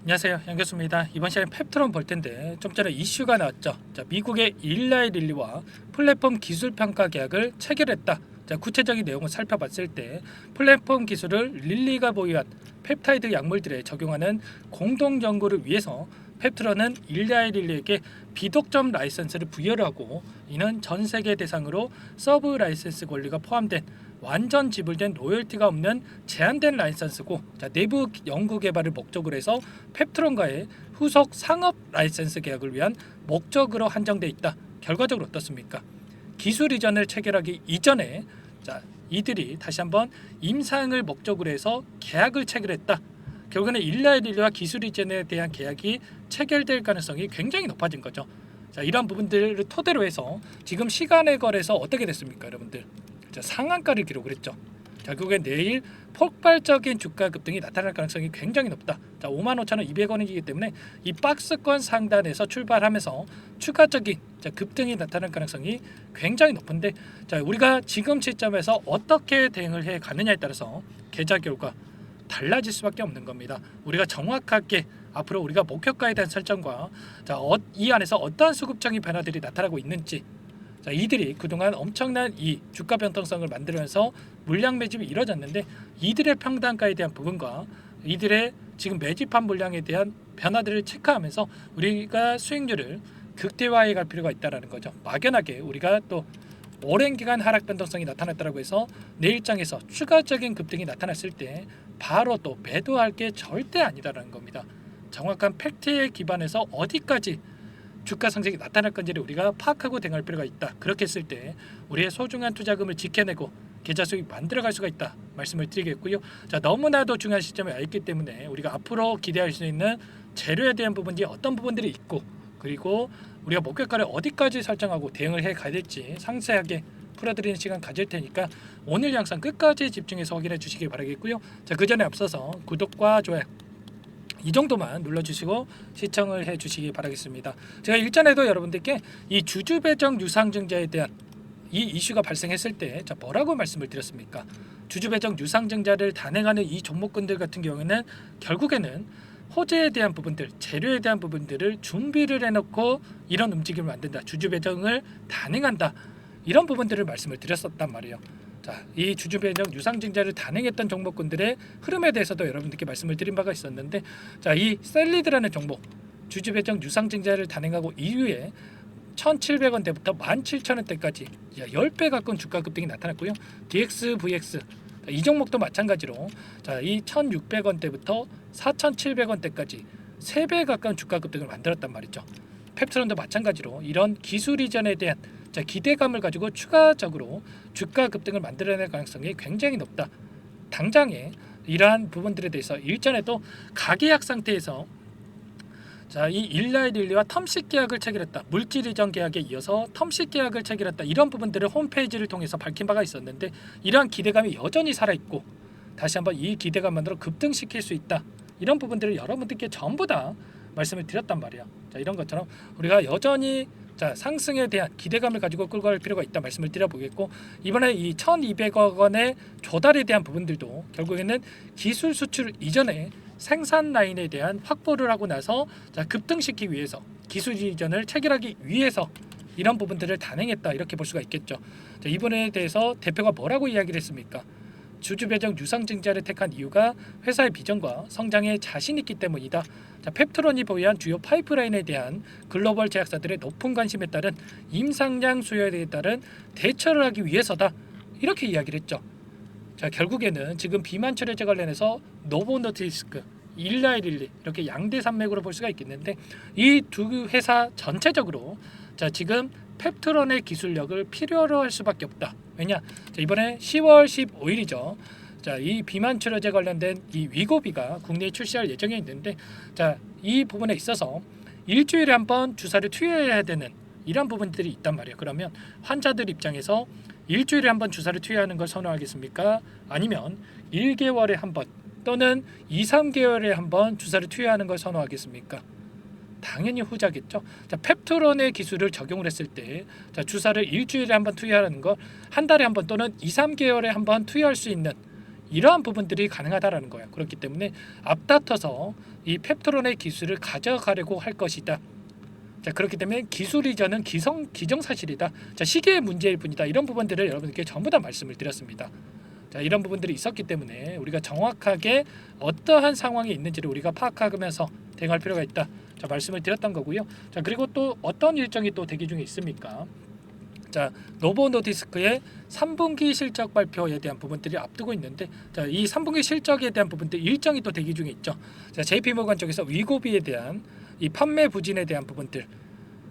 안녕하세요, 양 교수입니다. 이번 시간에 펩트론 볼 텐데 좀 전에 이슈가 나왔죠. 자, 미국의 일라이 릴리와 플랫폼 기술 평가 계약을 체결했다. 자, 구체적인 내용을 살펴봤을 때 플랫폼 기술을 릴리가 보유한 펩타이드 약물들에 적용하는 공동 연구를 위해서 펩트론은 일라이 릴리에게 비독점 라이선스를 부여를 하고, 이는 전 세계 대상으로 서브 라이선스 권리가 포함된 완전 지불된 로열티가 없는 제한된 라이선스고, 자, 내부 연구 개발을 목적으로 해서 펩트론과의 후속 상업 라이선스 계약을 위한 목적으로 한정돼 있다. 결과적으로 어떻습니까? 기술 이전을 체결하기 이전에 자, 이들이 다시 한번 임상을 목적으로 해서 계약을 체결했다. 결국에는 일라이 릴리와 기술 이전에 대한 계약이 체결될 가능성이 굉장히 높아진 거죠. 자, 이런 부분들을 토대로 해서 지금 시간의 거래에서 어떻게 됐습니까, 여러분들? 자, 상한가를 기록을 했죠. 결국엔 내일 폭발적인 주가 급등이 나타날 가능성이 굉장히 높다. 자, 55,200원이기 때문에 이 박스권 상단에서 출발하면서 추가적인 급등이 나타날 가능성이 굉장히 높은데, 자, 우리가 지금 시점에서 어떻게 대응을 해 가느냐에 따라서 계좌 결과 달라질 수밖에 없는 겁니다. 우리가 정확하게 앞으로 우리가 목표가에 대한 설정과 이 안에서 어떠한 수급적인 변화들이 나타나고 있는지, 자, 이들이 그동안 엄청난 이 주가 변동성을 만들면서 물량 매집이 이루어졌는데, 이들의 평단가에 대한 부분과 이들의 지금 매집한 물량에 대한 변화들을 체크하면서 우리가 수익률을 극대화해 갈 필요가 있다는 거죠. 막연하게 우리가 또 오랜 기간 하락 변동성이 나타났다고 해서 내일장에서 추가적인 급등이 나타났을 때 바로 또 매도할 게 절대 아니다라는 겁니다. 정확한 팩트에 기반해서 어디까지 주가 상승이 나타날 건지를 우리가 파악하고 대응할 필요가 있다. 그렇게 했을 때 우리의 소중한 투자금을 지켜내고 계좌 수익 만들어갈 수가 있다 말씀을 드리겠고요. 자, 너무나도 중요한 시점에 와 있기 때문에 우리가 앞으로 기대할 수 있는 재료에 대한 부분이 어떤 부분들이 있고, 그리고 우리가 목표가를 어디까지 설정하고 대응을 해 가야 될지 상세하게 풀어드리는 시간 가질 테니까 오늘 영상 끝까지 집중해서 확인해 주시기 바라겠고요. 자, 그 전에 앞서서 구독과 좋아요 이 정도만 눌러주시고 시청을 해주시기 바라겠습니다. 제가 일전에도 여러분들께 이 주주 배정 유상증자에 대한 이 이슈가 발생했을 때 뭐라고 말씀을 드렸습니까? 주주 배정 유상증자를 단행하는 이 종목군들 같은 경우에는 결국에는 호재에 대한 부분들, 재료에 대한 부분들을 준비를 해놓고 이런 움직임을 만든다. 주주 배정을 단행한다. 이런 부분들을 말씀을 드렸었단 말이에요. 자, 이 주주 배정 유상증자를 단행했던 종목군들의 흐름에 대해서도 여러분들께 말씀을 드린 바가 있었는데, 자, 이 셀리드라는 종목 주주 배정 유상증자를 단행하고 이후에 1,700원대부터 17,000원대까지 10배 가까운 주가 급등이 나타났고요. DXVX 이 종목도 마찬가지로 자, 이 1,600원대부터 4,700원대까지 3배 가까운 주가 급등을 만들었단 말이죠. 펩트론도 마찬가지로 이런 기술 이전에 대한 기대감을 가지고 추가적으로 주가 급등을 만들어낼 가능성이 굉장히 높다. 당장에 이러한 부분들에 대해서 일전에도 가계약 상태에서 자, 이 일라이 릴리와 텀식 계약을 체결했다. 물질 이전 계약에 이어서 텀식 계약을 체결했다. 이런 부분들을 홈페이지를 통해서 밝힌 바가 있었는데, 이러한 기대감이 여전히 살아있고 다시 한번 이 기대감만으로 급등시킬 수 있다. 이런 부분들을 여러분들께 전부 다 말씀을 드렸단 말이야. 자, 이런 것처럼 우리가 여전히 상승에 대한 기대감을 가지고 끌고 갈 필요가 있다 말씀을 드려보겠고, 이번에 이 1,200억 원의 조달에 대한 부분들도 결국에는 기술 수출 이전에 생산 라인에 대한 확보를 하고 나서 급등시키기 위해서 기술 이전을 체결하기 위해서 이런 부분들을 단행했다, 이렇게 볼 수가 있겠죠. 자, 이번에 대해서 대표가 뭐라고 이야기를 했습니까? 주주 배정 유상증자를 택한 이유가 회사의 비전과 성장에 자신 있기 때문이다. 자, 펩트론이 보유한 주요 파이프라인에 대한 글로벌 제약사들의 높은 관심에 따른 임상량 수요에 따른 대처를 하기 위해서다, 이렇게 이야기를 했죠. 자, 결국에는 지금 비만 처리제 관련해서 노보노티스크, 일라이 릴리 이렇게 양대 산맥으로 볼 수가 있겠는데, 이 두 회사 전체적으로 지금 펩트론의 기술력을 필요로 할 수밖에 없다. 왜냐? 이번에 10월 15일이죠. 이 비만 치료제 관련된 이 위고비가 국내에 출시할 예정에 있는데, 이 부분에 있어서 일주일에 한 번 주사를 투여해야 되는 이런 부분들이 있단 말이에요. 그러면 환자들 입장에서 일주일에 한 번 주사를 투여하는 걸 선호하겠습니까? 아니면 1개월에 한 번 또는 2, 3개월에 한 번 주사를 투여하는 걸 선호하겠습니까? 당연히 후자겠죠. 펩트론의 기술을 적용을 했을 때 주사를 일주일에 한 번 투여하는 거 한 달에 한 번 또는 2, 3개월에 한 번 투여할 수 있는 이러한 부분들이 가능하다라는 거예요. 그렇기 때문에 앞다퉈서 이 펩트론의 기술을 가져가려고 할 것이다. 자, 그렇기 때문에 기술 이전은 기정사실이다. 자, 시기의 문제일 뿐이다. 이런 부분들을 여러분께 전부 다 말씀을 드렸습니다. 자, 이런 부분들이 있었기 때문에 우리가 정확하게 어떠한 상황이 있는지를 우리가 파악하면서 대응할 필요가 있다. 자, 말씀을 드렸던 거고요. 자, 그리고 또 어떤 일정이 또 대기 중에 있습니까? 자, 노보노디스크의 3분기 실적 발표에 대한 부분들이 앞두고 있는데, 자, 이 3분기 실적에 대한 부분들 일정이 또 대기 중에 있죠. 자, JP모건 쪽에서 위고비에 대한 이 판매 부진에 대한 부분들,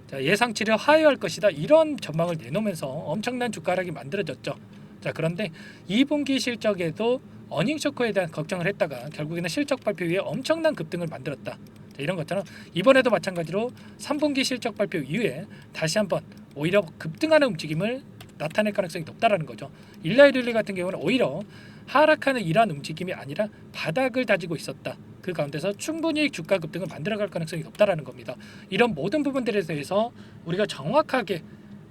자, 예상치를 하회할 것이다. 이런 전망을 내놓으면서 엄청난 주가 하락이 만들어졌죠. 자, 그런데 2분기 실적에도 어닝 쇼크에 대한 걱정을 했다가 결국에는 실적 발표 이후에 엄청난 급등을 만들었다. 자, 이런 것처럼 이번에도 마찬가지로 3분기 실적 발표 이후에 다시 한번 오히려 급등하는 움직임을 나타낼 가능성이 높다라는 거죠. 일라이릴리 같은 경우는 오히려 하락하는 이러한 움직임이 아니라 바닥을 다지고 있었다. 그 가운데서 충분히 주가 급등을 만들어갈 가능성이 높다라는 겁니다. 이런 모든 부분들에 대해서 우리가 정확하게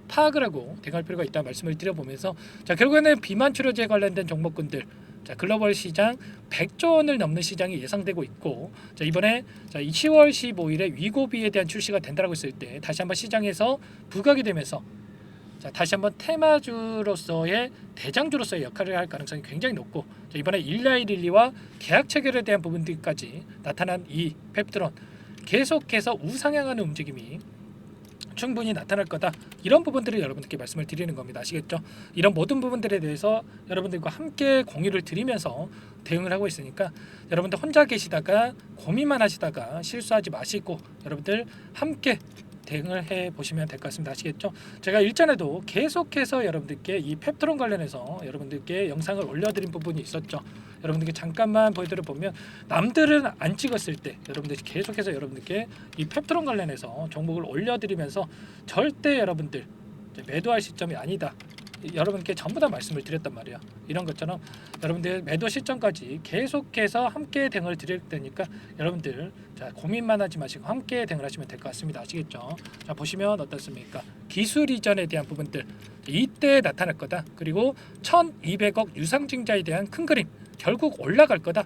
파악을 하고 대응할 필요가 있다 말씀을 드려보면서, 자, 결국에는 비만 치료제 관련된 종목군들, 자, 글로벌 시장 100조 원을 넘는 시장이 예상되고 있고, 자, 이번에 10월 15일에 위고비에 대한 출시가 된다라고 했을 때 다시 한번 시장에서 부각이 되면서, 자, 다시 한번 테마주로서의 대장주로서의 역할을 할 가능성이 굉장히 높고, 자, 이번에 일라이릴리와 계약 체결에 대한 부분들까지 나타난 이 펩트론 계속해서 우상향하는 움직임이 충분히 나타날 거다. 이런 부분들을 여러분들께 말씀을 드리는 겁니다. 아시겠죠? 이런 모든 부분들에 대해서 여러분들과 함께 공유를 드리면서 대응을 하고 있으니까 여러분들 혼자 계시다가 고민만 하시다가 실수하지 마시고 여러분들 함께 대응을 해 보시면 될 것 같습니다. 아시겠죠? 제가 일전에도 계속해서 여러분들께 이 펩트론 관련해서 여러분들께 영상을 올려드린 부분이 있었죠. 여러분들께 잠깐만 보여드려 보면, 남들은 안 찍었을 때 여러분들이 계속해서 여러분들께 이 펩트론 관련해서 종목을 올려드리면서 절대 여러분들 매도할 시점이 아니다. 여러분께 전부 다 말씀을 드렸단 말이야. 이런 것처럼 여러분들 매도 시점까지 계속해서 함께 대응을 드릴 테니까 여러분들, 자, 고민만 하지 마시고 함께 대응을 하시면 될 것 같습니다. 아시겠죠? 자, 보시면 어떻습니까? 기술 이전에 대한 부분들 이때 나타날 거다. 그리고 1200억 유상증자에 대한 큰 그림 결국 올라갈 거다.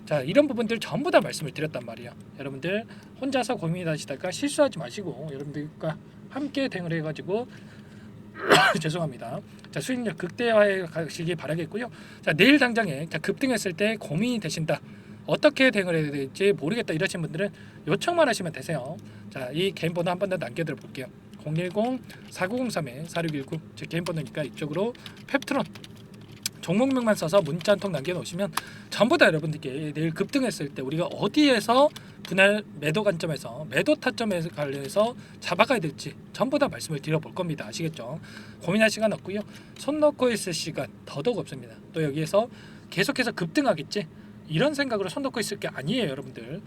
자, 이런 부분들 전부 다 말씀을 드렸단 말이에요. 여러분들 혼자서 고민하시다가 실수하지 마시고 여러분들과 함께 대응을 해가지고 죄송합니다. 자, 수익률 극대화해 가시기 바라겠고요. 자, 내일 당장에 급등했을 때 고민이 되신다. 어떻게 대응을 해야 될지 모르겠다 이러신 분들은 요청만 하시면 되세요. 자, 이 개인 번호 한 번 더 남겨드려 볼게요. 010-4903-4619 제 개인 번호니까 이쪽으로 펩트론 종목명만 써서 문자 한 통 남겨놓으시면 전부 다 여러분들께 내일 급등했을 때 우리가 어디에서 분할 매도 관점에서 매도 타점에 관련해서 잡아가야 될지 전부 다 말씀을 드려볼 겁니다. 아시겠죠? 고민할 시간 없고요. 손 놓고 있을 시간 더더욱 없습니다. 또 여기에서 계속해서 급등하겠지? 이런 생각으로 손 놓고 있을 게 아니에요. 여러분들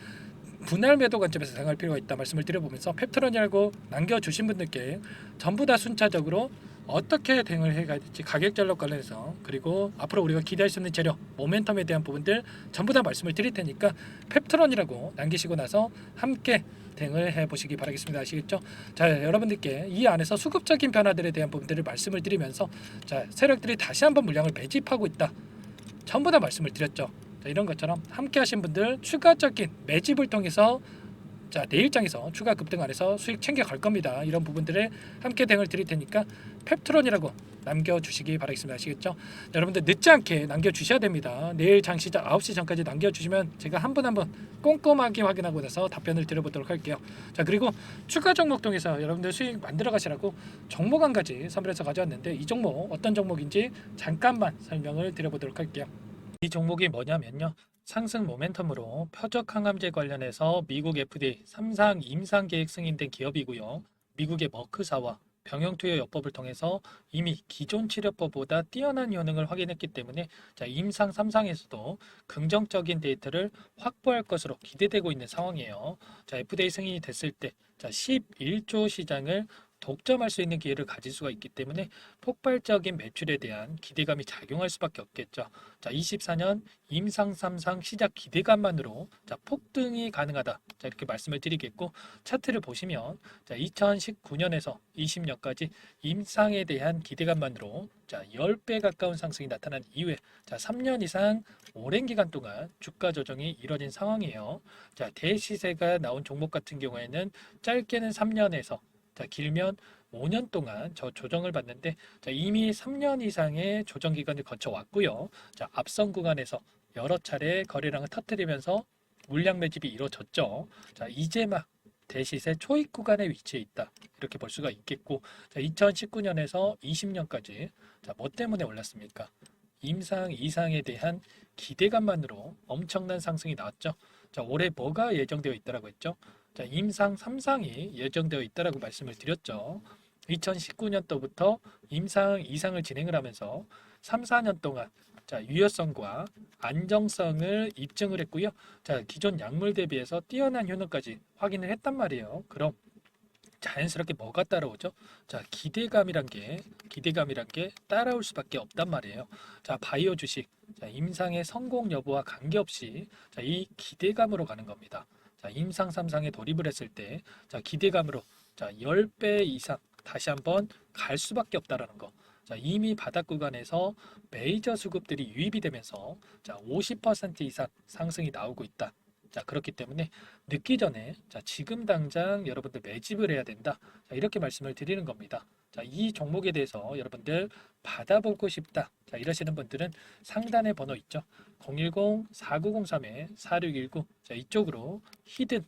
분할 매도 관점에서 생각할 필요가 있다 말씀을 드려보면서 펩트론이라고 남겨주신 분들께 전부 다 순차적으로 어떻게 대응을 해가야 될지 가격 전략 관련해서, 그리고 앞으로 우리가 기대할 수 있는 재료 모멘텀에 대한 부분들 전부 다 말씀을 드릴 테니까 펩트론이라고 남기시고 나서 함께 대응을 해보시기 바라겠습니다. 아시겠죠? 자, 여러분들께 이 안에서 수급적인 변화들에 대한 부분들을 말씀을 드리면서, 자, 세력들이 다시 한번 물량을 매집하고 있다 전부 다 말씀을 드렸죠. 자, 이런 것처럼 함께 하신 분들 추가적인 매집을 통해서, 자, 내일장에서 추가 급등 안에서 수익 챙겨갈 겁니다. 이런 부분들에 함께 대응을 드릴 테니까 펩트론이라고 남겨주시기 바라겠습니다. 아시겠죠? 여러분들 늦지 않게 남겨주셔야 됩니다. 내일 장 시작 9시 전까지 남겨주시면 제가 한 분 한 분 꼼꼼하게 확인하고 나서 답변을 드려보도록 할게요. 자, 그리고 추가 종목 통해서 여러분들 수익 만들어 가시라고 종목 한 가지 선별해서 가져왔는데, 이 종목 어떤 종목인지 잠깐만 설명을 드려보도록 할게요. 이 종목이 뭐냐면요, 상승 모멘텀으로 표적 항암제 관련해서 미국 FDA 3상 임상 계획 승인된 기업이고요. 미국의 머크사와 병용투여 요법을 통해서 이미 기존 치료법보다 뛰어난 효능을 확인했기 때문에, 자, 임상 3상에서도 긍정적인 데이터를 확보할 것으로 기대되고 있는 상황이에요. 자, FDA 승인이 됐을 때, 자, 11조 시장을 독점할 수 있는 기회를 가질 수가 있기 때문에 폭발적인 매출에 대한 기대감이 작용할 수밖에 없겠죠. 자, 24년 임상 3상 시작 기대감만으로 자, 폭등이 가능하다. 자, 이렇게 말씀을 드리겠고 차트를 보시면 자, 2019년에서 20년까지 임상에 대한 기대감만으로 자, 10배 가까운 상승이 나타난 이후에 자, 3년 이상 오랜 기간 동안 주가 조정이 이뤄진 상황이에요. 자, 대시세가 나온 종목 같은 경우에는 짧게는 3년에서 자, 길면 5년 동안 저 조정을 받는데 자, 이미 3년 이상의 조정 기간을 거쳐 왔고요. 자, 앞선 구간에서 여러 차례 거래량을 터뜨리면서 물량 매집이 이루어졌죠. 자, 이제 막 대시세 초입 구간에 위치해 있다. 이렇게 볼 수가 있겠고, 자, 2019년에서 20년까지 자, 뭐 때문에 올랐습니까? 임상 이상에 대한 기대감만으로 엄청난 상승이 나왔죠. 자, 올해 뭐가 예정되어 있다라고 했죠? 자, 임상 3상이 예정되어 있다라고 말씀을 드렸죠. 2019년도부터 임상 이상을 진행을 하면서 3, 4년 동안 자, 유효성과 안정성을 입증을 했고요. 자, 기존 약물 대비해서 뛰어난 효능까지 확인을 했단 말이에요. 그럼 자연스럽게 뭐가 따라오죠? 자, 기대감이란 게 따라올 수밖에 없단 말이에요. 자, 바이오 주식, 자, 임상의 성공 여부와 관계없이 자, 이 기대감으로 가는 겁니다. 자, 임상 3상에 돌입을 했을 때, 자, 기대감으로 자, 10배 이상 다시 한번 갈 수밖에 없다라는 거. 자, 이미 바닥 구간에서 메이저 수급들이 유입이 되면서 자, 50% 이상 상승이 나오고 있다. 자, 그렇기 때문에 늦기 전에 자, 지금 당장 여러분들 매집을 해야 된다. 자, 이렇게 말씀을 드리는 겁니다. 자, 이 종목에 대해서 여러분들 받아보고 싶다. 자, 이러시는 분들은 상단에 번호 있죠. 010-4903-4619. 자, 이쪽으로 히든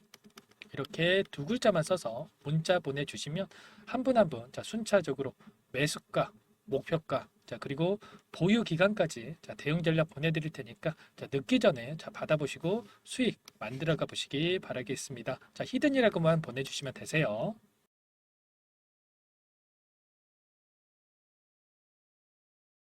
이렇게 두 글자만 써서 문자 보내주시면 한 분 한 분 자, 순차적으로 매수가, 목표가, 자, 그리고 보유 기간까지 자, 대응 전략 보내드릴 테니까 자, 늦기 전에 자, 받아보시고 수익 만들어가 보시기 바라겠습니다. 자, 히든이라고만 보내주시면 되세요.